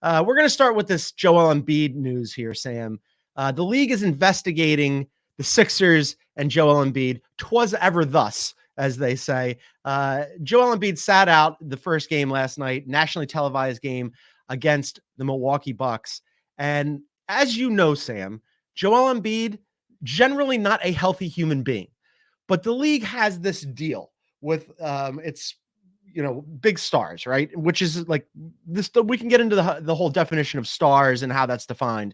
We're going to start with this Joel Embiid news here, Sam. The league is investigating the Sixers and Joel Embiid. 'Twas ever thus, as they say. Joel Embiid sat out the first game last night, nationally televised game against the Milwaukee Bucks. And as you know, Sam, Joel Embiid, generally not a healthy human being. But the league has this deal with its big stars, right? Which is like this. We can get into the whole definition of stars and how that's defined,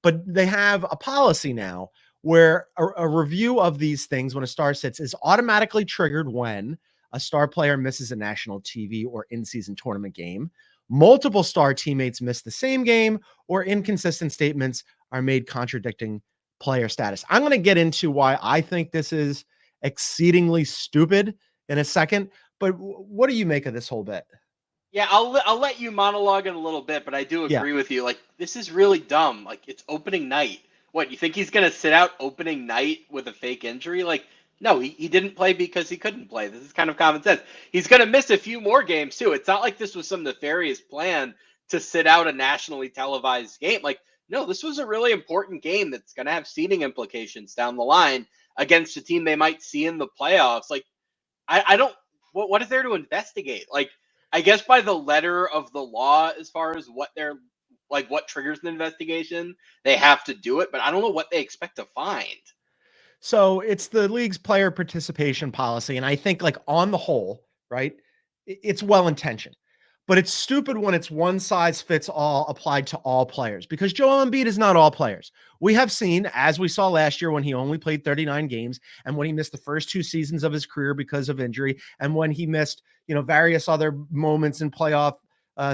but they have a policy now where a review of these things when a star sits is automatically triggered when a star player misses a national TV or in-season tournament game, multiple star teammates miss the same game, or inconsistent statements are made contradicting player status. I'm going to get into why I think this is exceedingly stupid in a second. But what do you make of this whole bit? Yeah, I'll let you monologue in a little bit, but I do agree with you. Like, this is really dumb. Like, it's opening night. What, you think he's going to sit out opening night with a fake injury? Like, no, he didn't play because he couldn't play. This is kind of common sense. He's going to miss a few more games, too. It's not like this was some nefarious plan to sit out a nationally televised game. Like, no, this was a really important game that's going to have seeding implications down the line against a team they might see in the playoffs. Like, I don't, what is there to investigate? Like, I guess by the letter of the law, as far as what they're like, what triggers an investigation, they have to do it, but I don't know what they expect to find. So it's the league's player participation policy. And I think, like, on the whole, right, it's well-intentioned. But it's stupid when it's one size fits all applied to all players, because Joel Embiid is not all players. We have seen, as we saw last year when he only played 39 games and when he missed the first 2 seasons of his career because of injury, and when he missed, various other moments in playoff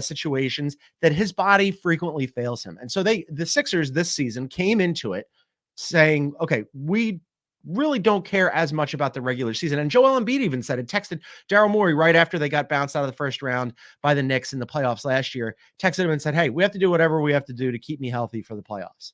situations, that his body frequently fails him. And so the Sixers this season came into it saying, okay, we really don't care as much about the regular season. And Joel Embiid even said it, texted Daryl Morey right after they got bounced out of the first round by the Knicks in the playoffs last year, texted him and said, hey, we have to do whatever we have to do to keep me healthy for the playoffs.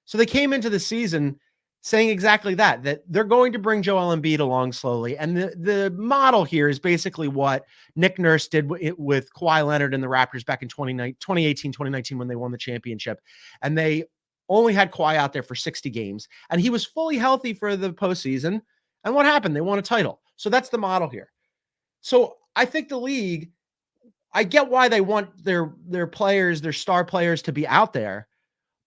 So they came into the season saying exactly that they're going to bring Joel Embiid along slowly. And the model here is basically what Nick Nurse did with Kawhi Leonard and the Raptors back in 2018, 2019, when they won the championship. And they only had Kawhi out there for 60 games, and he was fully healthy for the postseason. And what happened? They won a title. So that's the model here. So I think the league, I get why they want their players, their star players, to be out there,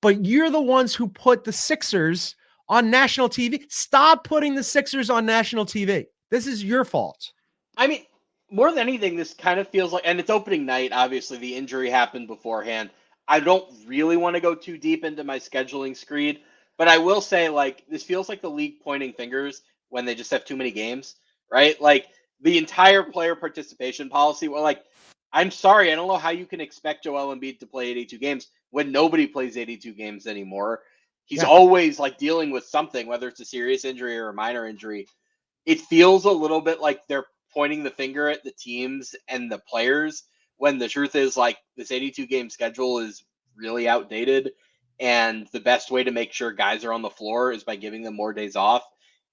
but you're the ones who put the Sixers on national TV. Stop putting the Sixers on national TV. This is your fault. I mean, more than anything, this kind of feels like, and it's opening night, obviously the injury happened beforehand. I don't really want to go too deep into my scheduling screed, but I will say, like, this feels like the league pointing fingers when they just have too many games, right? Like, the entire player participation policy, well, like, I'm sorry, I don't know how you can expect Joel Embiid to play 82 games when nobody plays 82 games anymore. He's always, like, dealing with something, whether it's a serious injury or a minor injury. It feels a little bit like they're pointing the finger at the teams and the players, when the truth is, like, this 82-game schedule is really outdated, and the best way to make sure guys are on the floor is by giving them more days off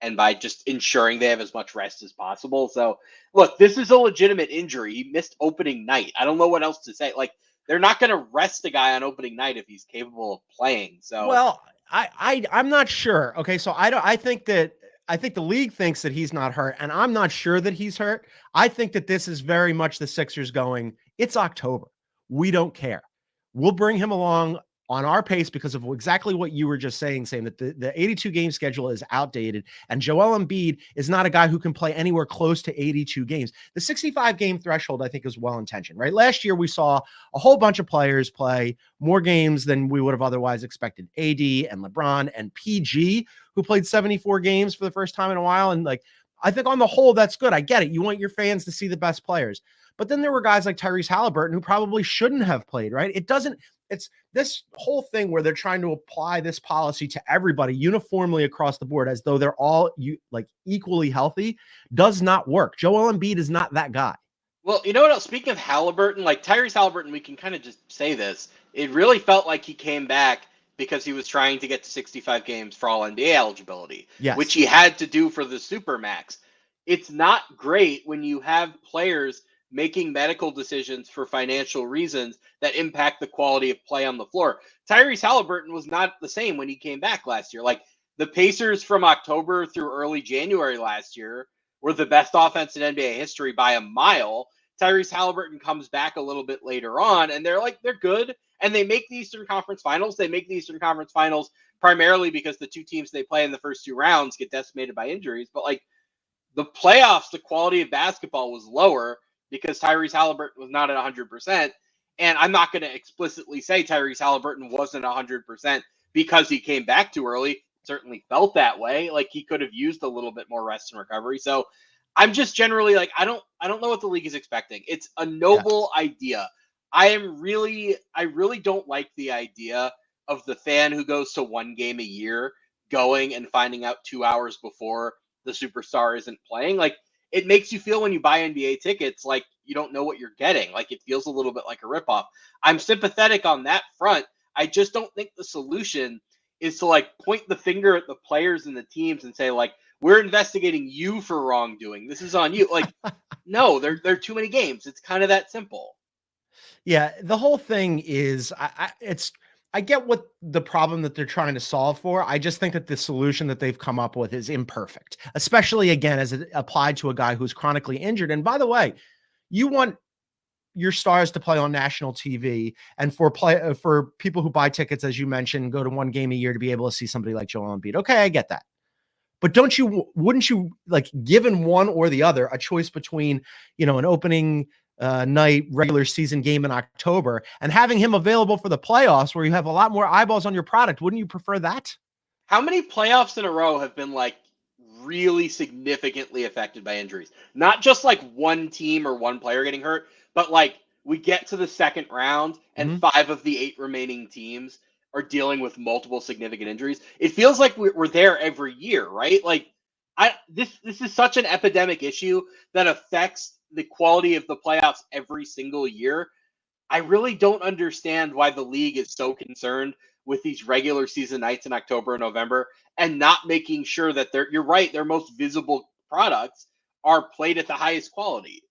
and by just ensuring they have as much rest as possible. So, look, this is a legitimate injury. He missed opening night. I don't know what else to say. Like, they're not going to rest a guy on opening night if he's capable of playing. So, well, I'm not sure. Okay, so I think the league thinks that he's not hurt, and I'm not sure that he's hurt. I think that this is very much the Sixers going, it's October. We don't care. We'll bring him along on our pace because of exactly what you were just saying that the 82-game schedule is outdated, and Joel Embiid is not a guy who can play anywhere close to 82 games. The 65-game threshold, I think, is well-intentioned, right? Last year, we saw a whole bunch of players play more games than we would have otherwise expected. AD and LeBron and PG, who played 74 games for the first time in a while. And, like, I think on the whole, that's good. I get it. You want your fans to see the best players. But then there were guys like Tyrese Halliburton who probably shouldn't have played, right? It's this whole thing where they're trying to apply this policy to everybody uniformly across the board as though they're all equally healthy does not work. Joel Embiid is not that guy. Well, you know what else? Speaking of Halliburton, like Tyrese Halliburton, we can kind of just say this. It really felt like he came back because he was trying to get to 65 games for all NBA eligibility, which he had to do for the Supermax. It's not great when you have players making medical decisions for financial reasons that impact the quality of play on the floor. Tyrese Halliburton was not the same when he came back last year. Like the Pacers from October through early January last year were the best offense in NBA history by a mile. Tyrese Halliburton comes back a little bit later on, and they're good, and they make the Eastern Conference Finals. They make the Eastern Conference Finals primarily because the two teams they play in the first two rounds get decimated by injuries. But like the playoffs, the quality of basketball was lower because Tyrese Halliburton was not at 100%. And I'm not going to explicitly say Tyrese Halliburton wasn't 100% because he came back too early. Certainly felt that way. Like he could have used a little bit more rest and recovery. So I'm just generally like, I don't know what the league is expecting. It's a noble idea. I really don't like the idea of the fan who goes to one game a year going and finding out 2 hours before the superstar isn't playing. Like it makes you feel when you buy NBA tickets like you don't know what you're getting. Like it feels a little bit like a ripoff. I'm sympathetic on that front. I just don't think the solution is to like point the finger at the players and the teams and say like we're investigating you for wrongdoing. This is on you. Like no, there are too many games. It's kind of that simple. Yeah, the whole thing is I get what the problem that they're trying to solve for. I just think that the solution that they've come up with is imperfect, especially again as it applied to a guy who's chronically injured. And by the way, you want your stars to play on national TV, and for people who buy tickets, as you mentioned, go to one game a year to be able to see somebody like Joel Embiid. Okay, I get that. But wouldn't you like, given one or the other, a choice between, an opening night regular season game in October and having him available for the playoffs where you have a lot more eyeballs on your product? Wouldn't you prefer that? How many playoffs in a row have been like really significantly affected by injuries? Not just like one team or one player getting hurt, but like we get to the second round and 5 of the 8 remaining teams are dealing with multiple significant injuries. It feels like we're there every year, right? Like this is such an epidemic issue that affects the quality of the playoffs every single year. I really don't understand why the league is so concerned with these regular season nights in October and November and not making sure that you're right, their most visible products are played at the highest quality.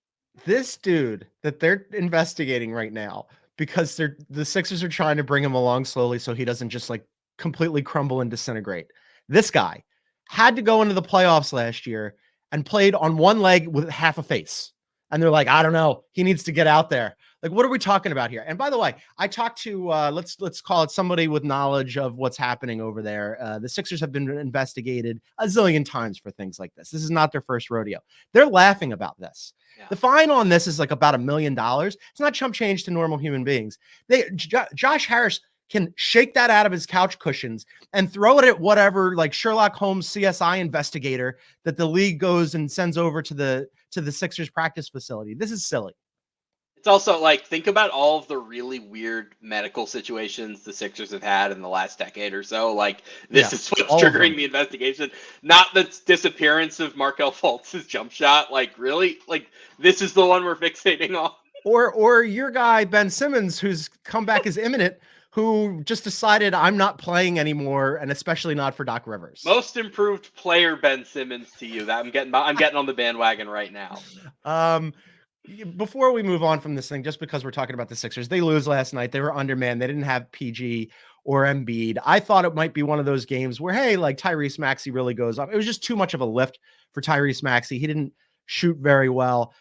This dude that they're investigating right now, because the Sixers are trying to bring him along slowly so he doesn't just like completely crumble and disintegrate. This guy had to go into the playoffs last year and played on one leg with half a face. And they're like, I don't know, he needs to get out there. Like, what are we talking about here? And by the way, I talked to let's call it somebody with knowledge of what's happening over there. The Sixers have been investigated a zillion times for things like this. This is not their first rodeo. They're laughing about this. Yeah. The fine on this is like about $1 million. It's not chump change to normal human beings. Josh Harris can shake that out of his couch cushions and throw it at whatever like Sherlock Holmes CSI investigator that the league goes and sends over to the Sixers practice facility. This is silly. It's also like, think about all of the really weird medical situations the Sixers have had in the last decade or so. Like this is what's triggering the investigation, not the disappearance of Markelle Fultz's jump shot. Like really, like this is the one we're fixating on. Or your guy, Ben Simmons, whose comeback is imminent, who just decided I'm not playing anymore, and especially not for Doc Rivers. Most improved player Ben Simmons to you. That I'm getting on the bandwagon right now. Before we move on from this thing, just because we're talking about the Sixers, they lose last night. They were undermanned. They didn't have PG or Embiid. I thought it might be one of those games where, hey, like Tyrese Maxey really goes up. It was just too much of a lift for Tyrese Maxey. He didn't shoot very well.